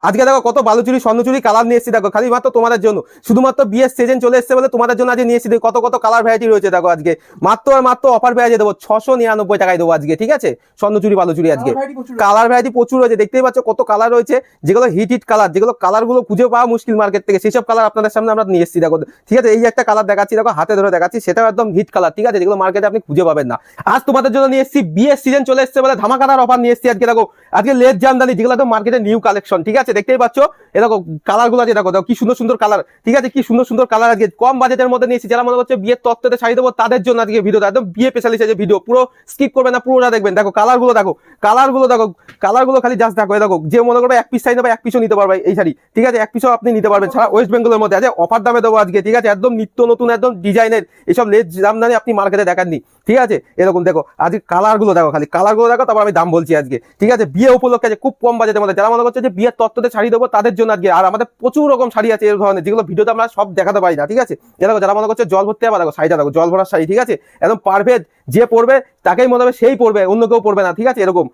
আজকে দেখো কত বালুচুরি স্বর্ণচুরি কালার নিয়ে এসেছি দেখো, খালি মাত্র তোমাদের জন্য, শুধুমাত্র বিয়ের সিজন চলে এসেছে বলে তোমাদের জন্য আজকে নিয়ে এসেছি। কত কত কালার ভ্যারাইটি রয়েছে দেখো, আজকে মাত্র আর মাত্র অফার পেয়ে দেবো 699 টাকায় দেবো আজকে, ঠিক আছে। স্বর্ণচুরি বালুচুরি আজকে কালার ভ্যারাইটি প্রচুর রয়েছে, দেখতেই পাচ্ছ কত কালার রয়েছে, যেগুলো হিট কালার, যেগুলো কালারগুলো খুঁজে পাওয়া মুশকিল মার্কেট থেকে, সেই সব কালার আপনাদের সামনে আমরা নিয়ে এসেছি দেখো, ঠিক আছে। এই যে একটা কালার দেখাচ্ছি দেখো, হাতে ধরে দেখাচ্ছি, সেটাও একদম হিট কালার, ঠিক আছে, যেগুলো মার্কেটে আপনি খুঁজে পাবেন না। আজ তোমাদের জন্য নিয়ে এসেছি বিয়ের সিজন চলে এসেছে বলে ধামাকাদার অফার নিয়ে এসেছি আজকে দেখো। আজকে লেস জামদানি, যেগুলো তো মার্কেটে নিউ কালেকশন, ঠিক আছে, দেখতেই পাচ্ছ। এ দেখো কালার গুলো আছে, দেখো কি সুন্দর সুন্দর কালার, ঠিক আছে, কি সুন্দর সুন্দর কালার আজকে কম বাজেটের মধ্যে নিয়েছি। যারা মনে করছে বিয়ের তত্ত্বতে শাড়ি দেবো তাদের জন্য আজকে ভিডিওটা একদম বিয়ে স্পেশালি যে ভিডিও, পুরো স্কিপ করবে না, পুরোটা দেখবেন। দেখো কালার গুলো দেখো, কালার গুলো খালি জাস্ট দেখো। দেখো যে মনে করবে এক পিস শাড়ি নেবে এক পিসও নিতে পারবে এই শাড়ি, ঠিক আছে, এক পিসও আপনি নিতে পারবেন। সারা ওয়েস্ট বেঙ্গলের মধ্যে আছে, অফার দামে দেবো আজকে, ঠিক আছে, একদম নিত্য নতুন একদম ডিজাইনের এইসব লেস জামদানি আপনি মার্কেটে দেখাননি, ঠিক আছে। এরকম দেখো আজকে কালার গুলো দেখো, খালি কালার গুলো দেখো, তারপর আমি দাম বলছি আজকে, ঠিক আছে। বিয়ে উপলক্ষে আছে খুব কম বাজেটের মধ্যে, যারা মনে করছে যে বিয়ের তত্ত্বতে শাড়ি দেবো তাদের জন্য আজকে। আর আমাদের প্রচুর রকম শাড়ি আছে এই ধরনের, যেগুলো ভিডিওতে আমরা সব দেখাতে পারি না, ঠিক আছে। দেখো যারা মনে করছে জল ভরতে যাবে, দেখো শাড়িটা দেখো, জল ভরার শাড়ি, ঠিক আছে, একদম পারফেক্ট, যে পরবে তাকেই মনে হবে সেই পরবে, অন্য কেউ পরবে না, ঠিক আছে। এরকম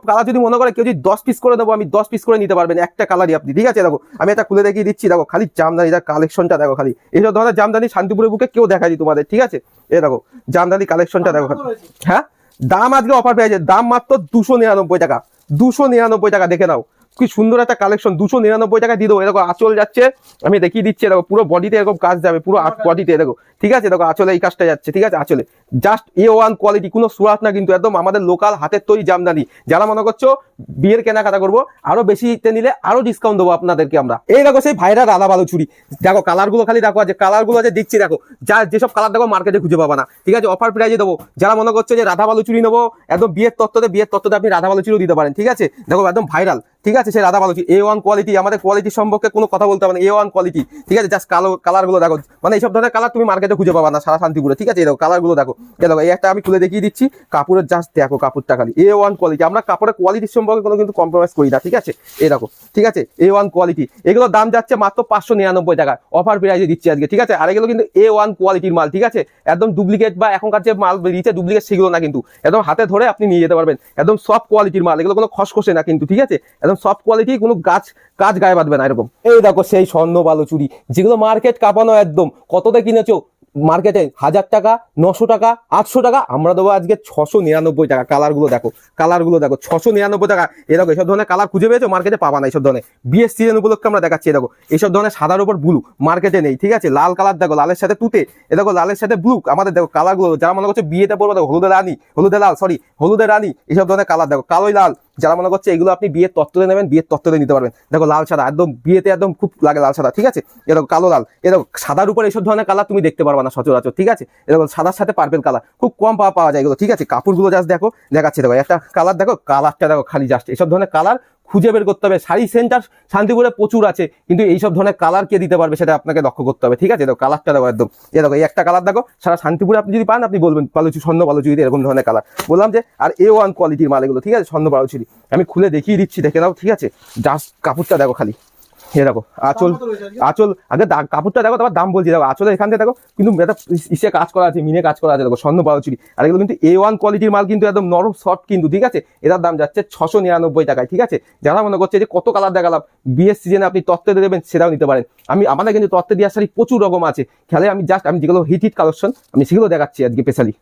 কালার যদি মনে করে কেউ যদি 10 পিস করে দেবো, আমি 10 পিস করে নিতে পারবেন একটা কালারই আপনি, ঠিক আছে। দেখো আমি একটা খুলে দেখিয়ে দিচ্ছি, দেখো খালি জামদানি কালেকশনটা দেখো, খালি এইসব ধরনের জামদানি শান্তিপুরের বুকে কেউ দেখাই তোমাদের, ঠিক আছে। দেখো জামদানি কালেকশনটা দেখো, হ্যাঁ দাম আজকে অফার পেয়েছে, দাম মাত্র 299 টাকা, 299 টাকা, দেখে নাও কি সুন্দর একটা কালেকশন, 299 টাকা দিয়ে দেবো। এরকম আঁচল যাচ্ছে, আমি দেখিয়ে দিচ্ছি, দেখো পুরো বডিতে এরকম কাজ যাবে, পুরো বডিতে দেখো, ঠিক আছে। দেখো আঁচলে এই কাজটা যাচ্ছে, ঠিক আছে, আঁচলে জাস্ট A1 কোয়ালিটি, কোনো সুরাত না কিন্তু, একদম আমাদের লোকাল হাতের তৈরি জামদানি। যারা মনে করছো বিয়ের কেনাকাটা করবো, আরো বেশিতে নিলে আরো ডিসকাউন্ট দেবো আপনাদেরকে আমরা। এই দেখো সেই ভাইরা রাধা বালুচুরি, দেখো কালার গুলো খালি দেখো, যে কালার গুলো আছে দিচ্ছি দেখো, যা যেসব কালার দেখো মার্কেটে খুঁজে পাবা না, ঠিক আছে, অফার প্রাইজে দেবো। যারা মনে করছে যে রাধা বালুচুরি নেবো, একদম বিয়ের তত্ত্বতে আপনি রাধা বালুচুরিও দিতে পারেন, ঠিক আছে। দেখো একদম ভাইরাল, ঠিক আছে, সেই রাধা বালুচুরি A1 কোয়ালিটি, আমাদের কোয়ালিটি সম্পর্কে কোনো কথা বলতে হবে না, A1 কোয়ালিটি, ঠিক আছে। জাস্ট কালার গুলো দেখো, মানে এইসব ধরনের কালার তুমি মার্কেটে খুঁজে পাবা না সারা শান্তিপুরে, ঠিক আছে। দেখো কালার গুলো দেখো, দেখো এই একটা আমি খুলে দেখিয়ে দিচ্ছি, কাপড়ের জাস্ট দেখো, কাপড়টা খালি A1 কোয়ালিটি, আমরা কাপড়ের কোয়ালিটির সম্পর্কে কোনো কিন্তু কম্প্রোমাইজ করি না, ঠিক আছে। এই দেখো, ঠিক আছে, A1 কোয়ালিটি, এগুলোর দাম যাচ্ছে মাত্র 599 টাকা, অফার প্রাইজে দিচ্ছি আজকে, ঠিক আছে। আর এগুলো কিন্তু A1 কোয়ালিটির মাল, ঠিক আছে, একদম ডুপ্লিকেট বা এখনকার যে মাল বেরিয়েছে ডুপ্লিকেট সেগুলো না কিন্তু, একদম হাতে ধরে আপনি নিয়ে যেতে পারবেন, একদম সফট কোয়ালিটির মাল, এগুলো কোনো খসখসে না কিন্তু, ঠিক আছে, একদম সফট কোয়ালিটি, কোনো কাজ গায়ে বাঁধবে না এরকম। এই দেখো সেই স্বর্ণ বালুচুরি, যেগুলো মার্কেট কাঁপানো একদম, কততে কিনেছো মার্কেটে 1000 টাকা, 900 টাকা, 800 টাকা, আমরা দেবো আজকে 699 টাকা। কালারগুলো দেখো, 699 টাকা। এরকম এইসব ধরনের কালার খুঁজে পেয়েছো মার্কেটে পাবা না, এইসব ধরনের বিয়ের সিজন উপলক্ষে আমরা দেখাচ্ছি। দেখো এইসব ধরনের সাদার উপর ব্লু মার্কেটে নেই, ঠিক আছে। লাল কালার দেখো, লালের সাথে তুতে, এ দেখো লালের সাথে ব্লু, আমাদের দেখো কালারগুলো, যারা মনে করছে বিয়েতে পড়বে দেখো হলুদের রানী, এইসব ধরনের কালার দেখো, কালোই লাল, যারা মনে করছে এগুলো আপনি বিয়ের তত্ত্বতে নেবেন, বিয়ের তত্ত্বতে নিতে পারবেন। দেখো লাল সাদা, একদম বিয়েতে একদম খুব লাগে লাল সাদা, ঠিক আছে। এরকম কালো লাল, এরকম সাদার উপর এইসব ধরনের কালার তুমি দেখতে পারবা না সচরাচর, ঠিক আছে। এরকম সাদার সাথে পার্পেল কালার খুব কম পাওয়া যায় এগুলো, ঠিক আছে। কাপড়গুলো জাস্ট দেখো, দেখাচ্ছে দেখো একটা কালার, দেখো কালারটা দেখো, খালি জাস্ট এইসব ধরনের কালার খুঁজে বের করতে হবে। শাড়ি সেন্টার শান্তিপুরে প্রচুর আছে, কিন্তু এইসব ধরনের কালার কে দিতে পারবে সেটা আপনাকে লক্ষ্য করতে হবে, ঠিক আছে। দেখো কালারটা দেখো, একদম দেখো এই একটা কালার দেখো, সারা শান্তিপুরে আপনি যদি পান আপনি বলবেন স্বর্ণ বালুচুরিতে এরকম ধরনের কালার, বললাম যে। আর A1 কোয়ালিটির মাল এগুলো, ঠিক আছে, স্বর্ণ বালুচুরি, আমি খুলে দেখিয়ে দিচ্ছি, দেখে নাও, ঠিক আছে। জাস্ট কাপড়টা দেখো খালি, এ দেখো আঁচল আগে কাপড়টা দেখো, তারপর দাম বলছি। দেখো আঁচলের এখান থেকে দেখো, কিন্তু একটা ইসে কাজ করা আছে, মিনে কাজ করা আছে, দেখো স্বর্ণ বালুচুরি। আর এগুলো কিন্তু A1 কোয়ালিটির মাল, কিন্তু একদম নরম সফট কিন্তু, ঠিক আছে। এটার দাম যাচ্ছে 699 টাকায়, ঠিক আছে। যারা মনে করছে যে কত কালার দেখালাম, বিয়ের সিজনে আপনি তত্ত্বে দেবেন সেটাও নিতে পারেন। আমাদের কিন্তু তত্ত্বে দেওয়ার শাড়ি প্রচুর রকম আছে, খেলে আমি যেগুলো হিট কালেকশন আমি সেগুলো দেখাচ্ছি আজকে স্পেশালি।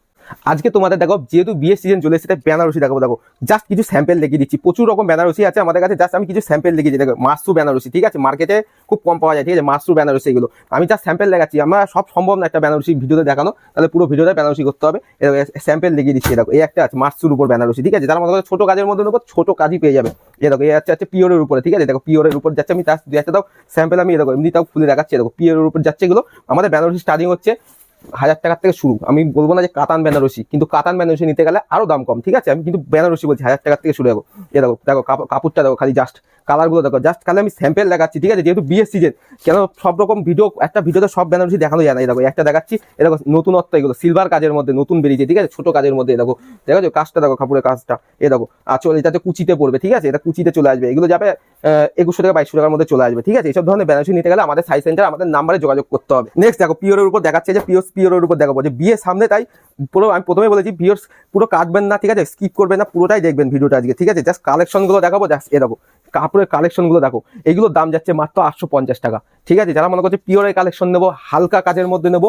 আজকে তোমাদের দেখো, যেহেতু বিয়ের সিজন চলে এসেছে, বেনারসি দেখাবো। দেখো জাস্ট কিছু স্যাম্পেল দেখিয়ে দিচ্ছি, প্রচুর রকম বেনারসি আছে আমাদের কাছে, জাস্ট আমি কিছু স্যাম্পেল দেখিয়েছি। দেখো মাশরু বেনারসি, ঠিক আছে, মার্কেটে খুব কম পাওয়া যায়, ঠিক আছে, মাশরু বেনারসি এগুলো আমি জাস্ট স্যাম্পেল দেখাচ্ছি। আমরা সব সম্ভব না একটা বেনারসি ভিডিওতে দেখানো, তাহলে পুরো ভিডিওটা বেনারসি করতে হবে। স্যাম্পেল দেখিয়ে দিচ্ছি। দেখো এই একটা আছে মাশরুর উপর বেনারসি, ঠিক আছে, যারা মনে করো ছোট কাজের মধ্যে নেবো, ছোট কাজই পেয়ে যাবে। দেখো এই আছে পিওরের উপরে, ঠিক আছে। দেখো পিওরের উপর যাচ্ছে, আমি তার একটা দাও স্যাম্পেল, আমি দেখো এমনি তাও খুলে দেখাচ্ছি। দেখো পিওরের উপর যাচ্ছে এগুলো, আমাদের বেনারসি স্টার্টিং হচ্ছে 1000 টাকার থেকে শুরু। আমি বলবো না যে কাতান বেনারসি, কিন্তু কাতান বেনারসি নিতে গেলে আরো দাম কম, ঠিক আছে। আমি কিন্তু বেনারসি বলছি 1000 টাকার থেকে শুরু। দেখো দেখো কাপড়টা দেখো, খালি জাস্ট কালারগুলো দেখো, জাস্ট খালি আমি স্যাম্পেল দেখাচ্ছি, ঠিক আছে। যেহেতু বিয়ের সিজন, কেন সব রকম একটা ভিডিওতে সব বেনারসি দেখানো যায় না। দেখো একটা দেখাচ্ছি, এরকম নতুনত্ব, এগুলো সিলভার কাজের মধ্যে নতুন বেরিয়েছে, ঠিক আছে, ছোট কাজের মধ্যে। দেখো কাজটা দেখো, কাপড়ের কাজটা, দেখো আঁচল, এটাতে কুচিতে পড়বে, ঠিক আছে, এটা কুচিতে চলে আসবে। এগুলো যাবে 2100 টাকা 2200 টাকার মধ্যে চলে আসবে, ঠিক আছে। এইসব ধরনের বেনারসি নিতে গেলে আমাদের সাইজ সেন্টার, আমাদের নাম্বারে যোগাযোগ করতে হবে। নেক্সট দেখো পিওরের উপর দেখাচ্ছে, যে পিওরের উপর দেখাবো, যে বিয়ের সামনে, তাই পুরো আমি প্রথমে বলেছি ভিউয়ার্স পুরো কাটবেন না, ঠিক আছে, স্কিপ করবেন না, পুরোটাই দেখবেন ভিডিওটা আজকে, ঠিক আছে। জাস্ট কালেকশনগুলো দেখাবো, জাস্ট দেখো কাপড়ের কালেকশনগুলো দেখো, এগুলোর দাম যাচ্ছে মাত্র 850 টাকা। ঠিক আছে, যারা মনে করছে পিওরের কালেকশন নেবো, হালকা কাজের মধ্যে নেবো,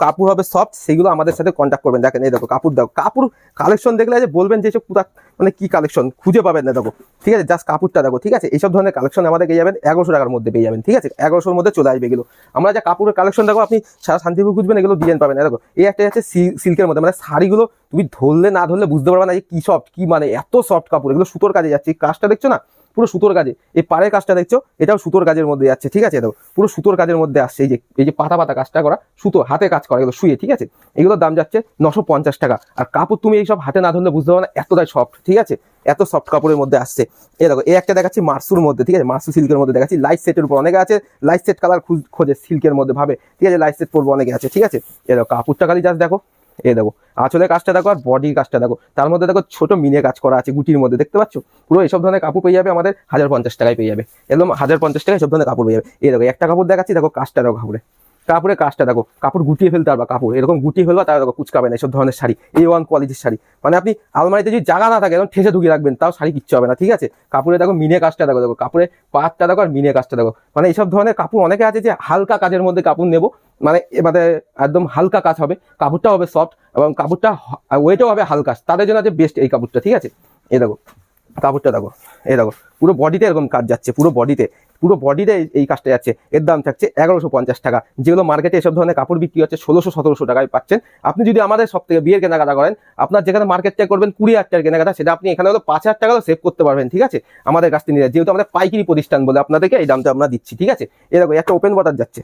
কাপড় হবে সফট, সেগুলো আমাদের সাথে কন্ট্যাক্ট করবেন। দেখেন এই দেখো কাপড়, দেখো কাপড় কালেকশন দেখলে যে বলবেন যে এসব পুরো মানে কি কালেকশন, খুঁজে পাবেন না। দেখো ঠিক আছে, জাস্ট কাপড়টা দেখো। ঠিক আছে, এইসব ধরনের কালেকশন আমাদের পেয়ে যাবেন 1100 টাকার মধ্যে পেয়ে যাবেন। ঠিক আছে, 1100-র মধ্যে চলে আসবে এগুলো। আমরা যা কাপড়ের কালেকশন দেখো, আপনি সারা শান্তিপুর খুঁজবেন, এগুলো ডিজাইন পাবেন। দেখো এই একটা আছে সিল্কের মধ্যে, মানে শাড়িগুলো তুমি ধরলে না ধরলে বুঝতে পারবে না যে কি সফট, কি মানে এত সফট কাপড়। এগুলো সুতোর কাজে যাচ্ছে, কাজটা দেখছো না, পুরো সুতোর কাজে। এই পাড়ের কাজটা দেখছো, এটাও সুতোর কাজের মধ্যে যাচ্ছে। ঠিক আছে, দেখো পুরো সুতোর কাজের মধ্যে আসছে। এই যে পাতা পাতা কাজটা করা, সুতো হাতে কাজ করা, এগুলো শুয়ে। ঠিক আছে, এগুলোর দাম যাচ্ছে 950 টাকা। আর কাপড় তুমি এইসব হাতে না ধরলে বুঝতে পারবে না, এতটাই সফট। ঠিক আছে, এত সফট কাপড়ের মধ্যে আসছে। এই দেখো এই একটা দেখাচ্ছি মার্সুর মধ্যে। ঠিক আছে, মার্সু সিল্কের মধ্যে দেখাচ্ছি। লাইট সেটের উপর অনেকে আছে, লাইট সেট কালার খোঁজে সিল্কের মধ্যে ভাবে। ঠিক আছে, লাইট সেট পরবো অনেকে আছে। ঠিক আছে, এই দেখো কাপড়টা খালি জাস্ট দেখো, এই দেখো আঁচলের কাজটা দেখো, আর বডির কাজটা দেখো। তার মধ্যে দেখো ছোট মিনে কাজ করা আছে গুটির মধ্যে, দেখতে পাচ্ছ। পুরো এইসব ধরনের কাপড় পেয়ে যাবে আমাদের 1050 টাকায় পেয়ে যাবে। একদম 1050 টাকায় সব ধরনের কাপড় পেয়ে যাবে। এই দেখো একটা কাপড় দেখাচ্ছি, দেখো কাজটা দেখো, কাপড়ের কাজটা দেখো, কাপড় গুটিয়ে ফেলতে পারবা, কাপড় এরকম গুটিয়ে ফেলবা, তার দেখো কুচকাবে না। এইসব ধরনের শাড়ি A1 কোয়ালিটির শাড়ি, মানে আপনি আলমারিতে যদি জায়গা না থাকে একদম ঠেসে ঢুকিয়ে রাখবেন, তাও শাড়ি কিচ্ছু হবে না। ঠিক আছে, কাপড়ে দেখো মিনে কাজটা দেখো, দেখো কাপড়ের পাটটা দেখো, আর মিনে কাজটা দেখো। মানে এইসব ধরনের কাপড় অনেকে আছে যে হালকা কাজের মধ্যে কাপড় নেবো, মানে একদম হালকা কাজ হবে, কাপড়টা হবে সফট এবং কাপড়টা ওয়েটও হবে হালকা, তাদের জন্য আছে বেস্ট এই কাপড়টা। ঠিক আছে, এই দেখো কাপড়টা দেখো, এই দেখো পুরো বডিতে এরকম কাজ যাচ্ছে, পুরো বডিতে এই কাজটা যাচ্ছে। এর দাম থাকছে 1150 টাকা। যেগুলো মার্কেটে এসব ধরনের কাপড় বিক্রি হচ্ছে 1600-1700 টাকায় পাচ্ছেন। আপনি যদি আমাদের সব থেকে বিয়ের কেনাকাটা করেন, আপনার যেখানে মার্কেট থেকে করবেন 20,000 টাকার কেনাকাটা, সেটা আপনি এখানে হলো 5,000 টাকাও সেভ করতে পারবেন। ঠিক আছে, আমাদের কাছ থেকে নিয়ে, যেহেতু আমাদের পাইকারি প্রতিষ্ঠান বলে আপনাদেরকে এই দামটা আমরা দিচ্ছি। ঠিক আছে, এই দেখো একটা ওপেন বর্ডার যাচ্ছে,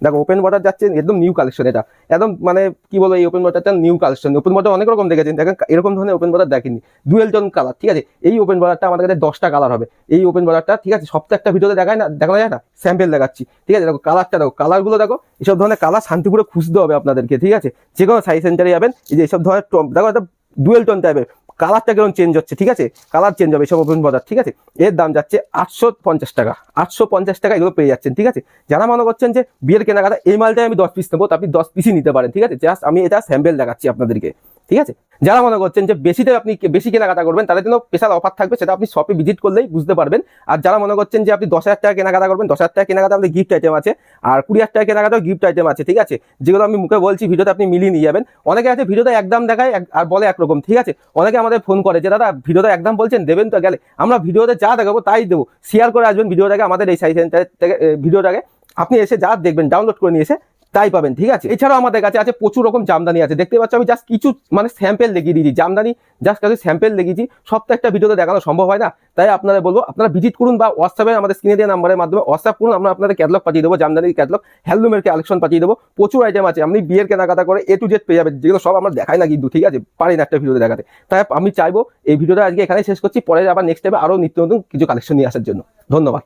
দেখো ওপেন বর্ডার যাচ্ছে, একদম নিউ কালেকশন। এটা একদম মানে কি বলবো, এই ওপেন বর্ডারটা নিউ কালেকশন। ওপেন বর্ডার অনেক রকম দেখেছেন, দেখেন এরকম ধরনের ওপেন বর্ডার দেখেনি, ডুয়েল টোন কালার। ঠিক আছে, এই ওপেন বর্ডারটা আমাদের কাছে 10টা কালার হবে। এই ওপেন বর্ডারটা ঠিক আছে, সপ্তাহে একটা ভিডিওতে দেখানো যায় না, স্যাম্পেল দেখাচ্ছি। ঠিক আছে, দেখো কালারটা দেখো, কালারগুলো দেখো, এইসব ধরনের কালার শান্তিপুরে খুঁজতে হবে আপনাদেরকে। ঠিক আছে, যে কোনো সাইজ সেন্টারে যাবেন, এই যে এইসব ধরনের দেখো একটা ডুয়েল টোন টাইপের কালারটা কেমন চেঞ্জ হচ্ছে। ঠিক আছে, কালার চেঞ্জ হবে এইসব ওপেন বর্ডার। ঠিক আছে, এর দাম যাচ্ছে 850 টাকা। 850 টাকা এগুলো পেয়ে যাচ্ছেন। ঠিক আছে, যারা মনে করছেন যে বিয়ের কেনাকাটা এই মালটাই আমি 10 পিস নেবো, তো আপনি 10 পিসই নিতে পারেন। ঠিক আছে, জাস্ট আমি এটা স্যাম্পেল দেখাচ্ছি আপনাদেরকে। ঠিক আছে, যারা মনে করছেন যে আপনি বেশি কেনাকাটা করবেন, তাদের জন্য স্পেশাল অফার থাকবে, সেটা আপনি শপে ভিজিট করলেই বুঝতে পারবেন। আর যারা মনে করছেন যে আপনি 10,000 টাকা কেনাকাটা করবেন, 10,000 টাকা কেনাকাটা আমাদের গিফট আইটেম আছে, আর 20,000 টাকা কেনাকাটাও গিফট আইটেম আছে। ঠিক আছে, যেগুলো আমি মুখে বলছি, ভিডিওতে আপনি মিলিয়ে নিয়ে যাবেন। অনেকে আছে ভিডিওতে একদম দেখায় আর বলে একরকম। ঠিক আছে, অনেকে আমাদের ফোন করে যে দাদা ভিডিওতে একদম বলছেন, দেবেন তো গেলে। আমরা ভিডিওতে যা দেখাবো তাই দেবো। শেয়ার করে আসবেন ভিডিওটাকে, আমাদের এই সাইজ সেন্টার থেকে ভিডিওটাকে আপনি এসে যা দেখবেন, ডাউনলোড করে নিয়ে এসে তাই পাবেন। ঠিক আছে, এছাড়াও আমাদের কাছে আছে প্রচুর রকম জামদানি আছে, দেখতে পাচ্ছ। আমি জাস্ট কিছু মানে স্যাম্পেল দেখিয়ে দিয়েছি, জামদানি জাস্ট কিছু স্যাম্পেল দেখিয়েছি। সব তো একটা ভিডিওতে দেখানো সম্ভব হয় না, তাই আপনারা বলবো আপনারা ভিজিট করুন, বা হোয়াটসঅ্যাপে আমাদের স্ক্রিনে দেওয়া নাম্বারের মাধ্যমে হোয়াটসঅ্যাপ করুন। আমরা আপনাদের ক্যাটালগ পাঠিয়ে দেবো, জামদানির ক্যাটালগ, হ্যান্ডলুমের কালেকশন পাঠিয়ে দেবো। প্রচুর আইটেম আছে, আপনি বিয়ের কেনাকাটা করে A to Z পেয়ে যাবেন, যেগুলো সব আমরা দেখাই না কিন্তু। ঠিক আছে, পারি না একটা ভিডিওতে দেখাতে। তাই আমি চাইবো এই ভিডিওটা আজকে এখানে শেষ করছি, পরে আবার নেক্সট টাইমে আরো নিত্য নতুন কিছু কালেকশন নিয়ে আসার জন্য। ধন্যবাদ।